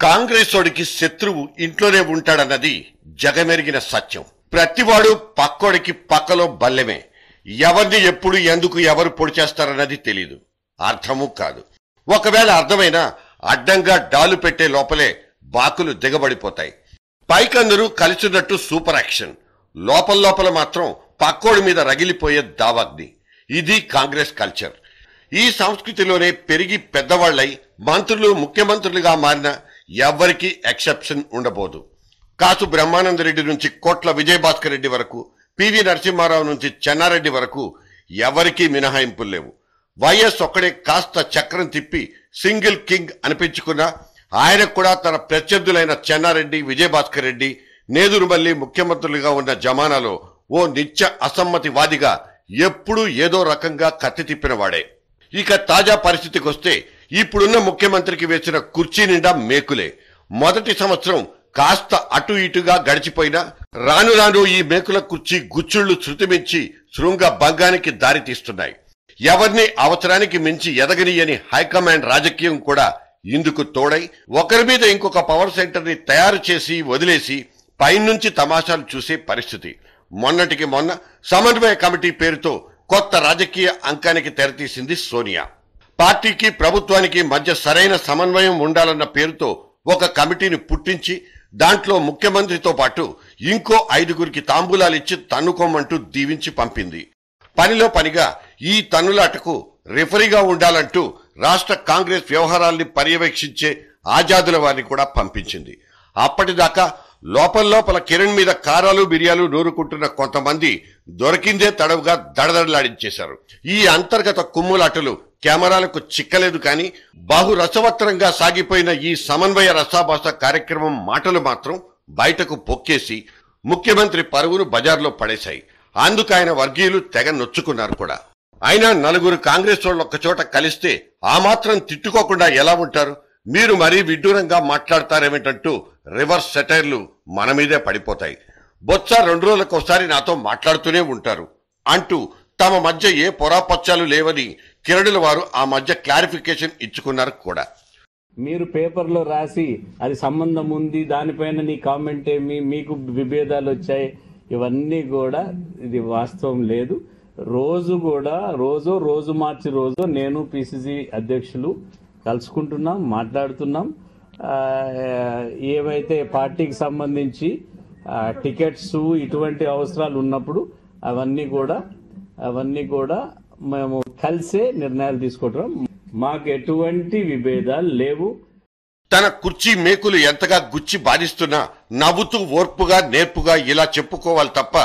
కాంగ్రెస్ వాడికి శత్రువు ఇంట్లోనే ఉంటాడన్నది జగమెరిగిన సత్యం. ప్రతివాడు పక్కోడికి పక్కలో బల్లెమే. ఎవరిని ఎప్పుడు ఎందుకు ఎవరు పొడి చేస్తారన్నది తెలీదు, అర్థము కాదు. ఒకవేళ అర్థమైనా అడ్డంగా డాలు పెట్టే లోపలే బాకులు దిగబడిపోతాయి. పైకందరూ కలిసినట్టు సూపర్ యాక్షన్, లోపల మాత్రం పక్కోడి మీద రగిలిపోయే దావాగ్ని. ఇది కాంగ్రెస్ కల్చర్. ఈ సంస్కృతిలోనే పెరిగి పెద్దవాళ్లై మంత్రులు ముఖ్యమంత్రులుగా మారిన ఎవ్వరికీ ఎక్సెప్షన్ ఉండబోదు. కాసు బ్రహ్మానందరెడ్డి నుంచి కోట్ల విజయభాస్కర్ రెడ్డి వరకు, పివి నరసింహారావు నుంచి చెన్నారెడ్డి వరకు ఎవరికీ మినహాయింపులు లేవు. వైఎస్ ఒక్కడే కాస్త చక్రం తిప్పి సింగిల్ కింగ్ అనిపించుకున్నా ఆయనకు కూడా తన ప్రత్యర్థులైన చెన్నారెడ్డి, విజయభాస్కర్ రెడ్డి, నేదురుమల్లి ముఖ్యమంత్రులుగా ఉన్న జమానాలో ఓ నిత్య అసమ్మతివాదిగా ఎప్పుడూ ఏదో రకంగా కత్తి తిప్పినవాడే. ఇక తాజా పరిస్థితికి వస్తే ఇప్పుడున్న ముఖ్యమంత్రికి వేసిన కుర్చీ నిండా మేకులే. మొదటి సంవత్సరం కాస్త అటు ఇటుగా గడిచిపోయినా రాను రాను ఈ మేకుల కుర్చీ గుచ్చుళ్లు శృతిమించి శృంగ భంగానికి దారితీస్తున్నాయి. ఎవరిని అవసరానికి మించి ఎదగనియని హైకమాండ్ రాజకీయం కూడా ఇందుకు తోడై ఒకరి మీద ఇంకొక పవర్ సెంటర్ ని తయారు చేసి వదిలేసి పైనుంచి తమాషాలు చూసే పరిస్థితి. మొన్నటికి మొన్న సమన్వయ కమిటీ పేరుతో కొత్త రాజకీయ అంకానికి తెరతీసింది సోనియా. పార్టీకి ప్రభుత్వానికి మధ్య సరైన సమన్వయం ఉండాలన్న పేరుతో ఒక కమిటీని పుట్టించి దాంట్లో ముఖ్యమంత్రితో పాటు ఇంకో 5గురికి తాంబూలాలిచ్చి తన్నుకోమంటూ దీవించి పంపింది. పనిలో పనిగా ఈ తన్నులాటకు రిఫరీగా ఉండాలంటూ రాష్ట్ర కాంగ్రెస్ వ్యవహారాల్ని పర్యవేక్షించే ఆజాదుల వారిని కూడా పంపించింది. అప్పటిదాకా లోపల కిరణ్ మీద కారాలు బిర్యాలు నూరుకుంటున్న కొంతమంది దొరికిందే తడవుగా దడదడలాడించేశారు. ఈ అంతర్గత కుమ్ములాటలు కెమెరాలకు చిక్కలేదు కానీ బహురసవత్తరంగా సాగిపోయిన ఈ సమన్వయ రసాభాస కార్యక్రమం మాటలు మాత్రం బయటకు పొక్కేసి ముఖ్యమంత్రి పరువును బజార్లో పడేశాయి. అందుకు ఆయన వర్గీయులు తెగ నొచ్చుకున్నారు కూడా. అయినా 4 కాంగ్రెస్ వాళ్ళు ఒక్కచోట కలిస్తే ఆ మాత్రం తిట్టుకోకుండా ఎలా ఉంటారు? మీరు మరీ విడ్డూరంగా మాట్లాడతారేమిటంటూ రివర్స్ సెటైర్లు మన మీదే పడిపోతాయి. బొత్స 2 రోజులకోసారి నాతో మాట్లాడుతూనే ఉంటారు అంటూ తమ మధ్య ఏ పొరాపచ్చాలు లేవని కిరణుల వారు ఆ మధ్య క్లారిఫికేషన్ ఇచ్చుకున్నారు కూడా. మీరు పేపర్లో రాసి అది సంబంధం ఉంది, దానిపైన నీ కామెంట్ ఏమి, మీకు విభేదాలు వచ్చాయి, ఇవన్నీ కూడా ఇది వాస్తవం లేదు. రోజు మార్చి రోజు నేను పిసిసి అధ్యక్షులు కలుసుకుంటున్నాం, మాట్లాడుతున్నాం. ఏవైతే పార్టీకి సంబంధించి టికెట్స్ ఇటువంటి అవసరాలు ఉన్నప్పుడు అవన్నీ కూడా మేము కలిసే నిర్ణయాలు తీసుకుంటున్నాం. మాకు ఎటువంటి విభేదాలు లేవు. తన కుర్చీ మేకులు ఎంతగా గుచ్చి బాధిస్తున్నా నవ్వుతూ ఓర్పుగా నేర్పుగా ఇలా చెప్పుకోవాలి తప్ప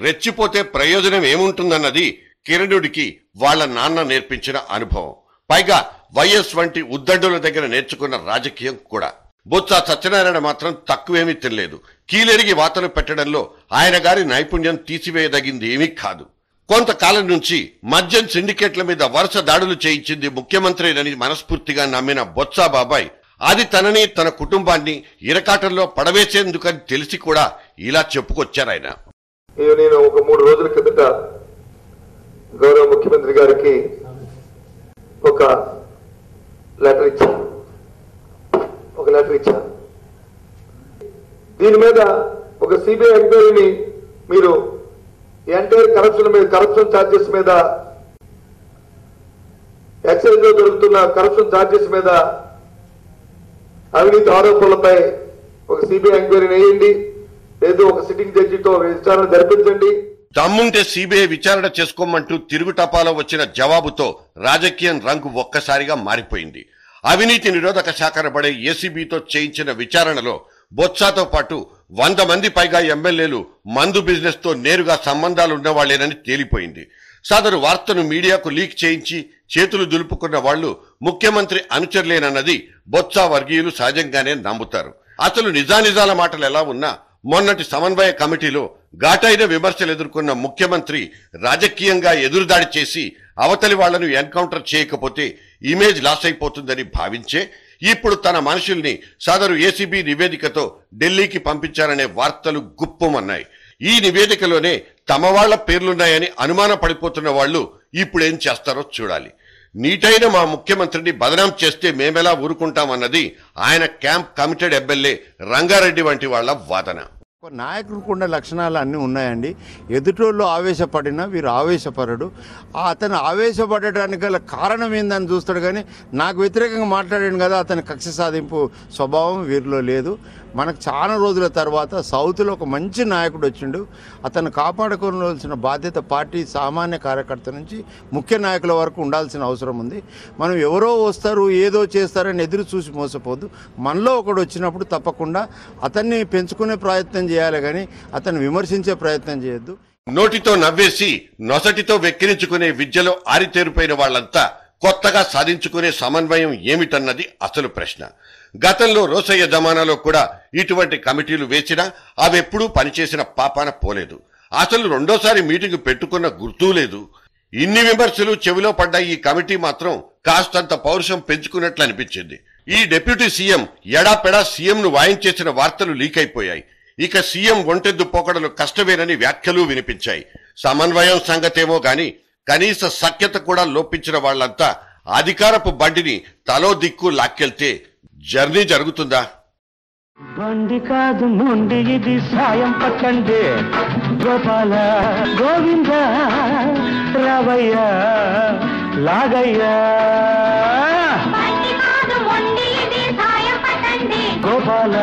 రెచ్చిపోతే ప్రయోజనం ఏముంటుందన్నది కిరణుడికి వాళ్ళ నాన్న నేర్పించిన అనుభవం. పైగా వైఎస్ వంటి ఉద్దండుల దగ్గర నేర్చుకున్న రాజకీయం కూడా. బొత్స సత్యనారాయణ మాత్రం తక్కువేమీ తినలేదు. కీలెరిగి వాతలు పెట్టడంలో ఆయన గారి నైపుణ్యం తీసివేయదగింది ఏమీ కాదు. కొంతకాలం నుంచి మద్యం సిండికేట్ల మీద వరుస దాడులు చేయించింది ముఖ్యమంత్రిని మనస్ఫూర్తిగా నమ్మిన బొత్స బాబాయ్ అది తనని తన కుటుంబాన్ని ఇరకాటంలో పడవేసేందుకని తెలిసి కూడా ఇలా చెప్పుకొచ్చారాయన. నేను ఒక 3 రోజుల కిందట గౌరవ ముఖ్యమంత్రి గారికి ఒక లెటర్ ఇచ్చాను. దీని మీద ఒక సిబిఐ ఎంక్వైరీని మీరు ఎంటైర్ కరప్షన్ ఛార్జెస్ మీద, ఎక్సైజ్ లో దొరుకుతున్న కరప్షన్ ఛార్జెస్ మీద, అవినీతి ఆరోపణలపై ఒక సిబిఐ ఎంక్వైరీ వేయండి, లేదు ఒక సిట్టింగ్ జడ్జితో విచారణ జరిపించండి. దమ్ముంటే సిబిఐ విచారణ చేసుకోమంటూ తిరుగుటపాలో వచ్చిన జవాబుతో రాజకీయం రంగు ఒక్కసారిగా మారిపోయింది. అవినీతి నిరోధక శాఖనబడే ఏసీబీతో చేయించిన విచారణలో బొత్సాతో పాటు 100 మంది పైగా ఎమ్మెల్యేలు మందు బిజినెస్ తో నేరుగా సంబంధాలున్నవాళ్లేనని తేలిపోయింది. సదరు వార్తను మీడియాకు లీక్ చేయించి చేతులు దులుపుకున్న వాళ్లు ముఖ్యమంత్రి అనుచరులేనన్నది బొత్స వర్గీయులు సహజంగానే నమ్ముతారు. అసలు నిజానిజాల మాటలు ఎలా ఉన్నా మొన్నటి సమన్వయ కమిటీలో ఘాటైన విమర్శలు ఎదుర్కొన్న ముఖ్యమంత్రి రాజకీయంగా ఎదురుదాడి చేసి అవతలి వాళ్లను ఎన్కౌంటర్ చేయకపోతే ఇమేజ్ లాస్ అయిపోతుందని భావించే ఇప్పుడు తన మనుషుల్ని సదరు ఏసీబీ నివేదికతో ఢిల్లీకి పంపించారనే వార్తలు గుప్పమన్నాయి. ఈ నివేదికలోనే తమ వాళ్ల పేర్లున్నాయని అనుమాన పడిపోతున్న వాళ్లు ఇప్పుడేం చేస్తారో చూడాలి. నీటైన మా ముఖ్యమంత్రిని బదనాం చేస్తే మేమెలా ఊరుకుంటామన్నది ఆయన క్యాంప్ కమిటెడ్ ఎమ్మెల్యే రంగారెడ్డి వంటి వాళ్ల వాదన. నాయకుడికి ఉన్న లక్షణాలు అన్నీ ఉన్నాయండి. ఎదుటోళ్ళు ఆవేశపడినా వీరు ఆవేశపడడు. అతను ఆవేశపడటానికి గల కారణం ఏందని చూస్తాడు, కానీ నాకు వ్యతిరేకంగా మాట్లాడాను కదా, అతని కక్ష సాధింపు స్వభావం వీరిలో లేదు. మనకు చాలా రోజుల తర్వాత సౌత్లో ఒక మంచి నాయకుడు వచ్చిండు. అతను కాపాడుకోవాల్సిన బాధ్యత పార్టీ సామాన్య కార్యకర్త నుంచి ముఖ్య నాయకుల వరకు ఉండాల్సిన అవసరం ఉంది. మనం ఎవరో వస్తారు ఏదో చేస్తారని ఎదురు చూసి మోసపోద్దు. మనలో ఒకడు వచ్చినప్పుడు తప్పకుండా అతన్ని పెంచుకునే ప్రయత్నం చేయాలి, కానీ అతన్ని విమర్శించే ప్రయత్నం చేయొద్దు. నోటితో నవ్వేసి నొసటితో వెక్కిరించుకునే విద్యలో ఆరితేరిపోయిన వాళ్లంతా కొత్తగా సాధించుకునే సమన్వయం ఏమిటన్నది అసలు ప్రశ్న. గతంలో రోసయ్య జమానాలో కూడా ఇటువంటి కమిటీలు వేసినా అవెప్పుడూ పనిచేసిన పాపాన పోలేదు. అసలు రెండోసారి మీటింగ్ పెట్టుకున్న గుర్తూ లేదు. ఇన్ని విమర్శలు చెవిలో పడ్డ ఈ కమిటీ మాత్రం కాస్తంత పౌరుషం పెంచుకున్నట్లు అనిపించింది. ఈ డిప్యూటీ సీఎం ఎడాపెడా సీఎంను వాయించేసిన వార్తలు లీక్ అయిపోయాయి. ఇక సీఎం ఒంటెద్దు పోకడలు కష్టమేనని వ్యాఖ్యలు వినిపించాయి. సమన్వయం సంగతేమో గాని కనీస సఖ్యత కూడా లోపించిన వాళ్లంతా అధికారపు బండిని తలో దిక్కు లాక్కెళ్తే జర్నీ జరుగుతుందా? బండి కాదు మొండి ఇది సాయం పట్టండి గోపాల గోవింద రావయ్య లాగయ్యా గోపాల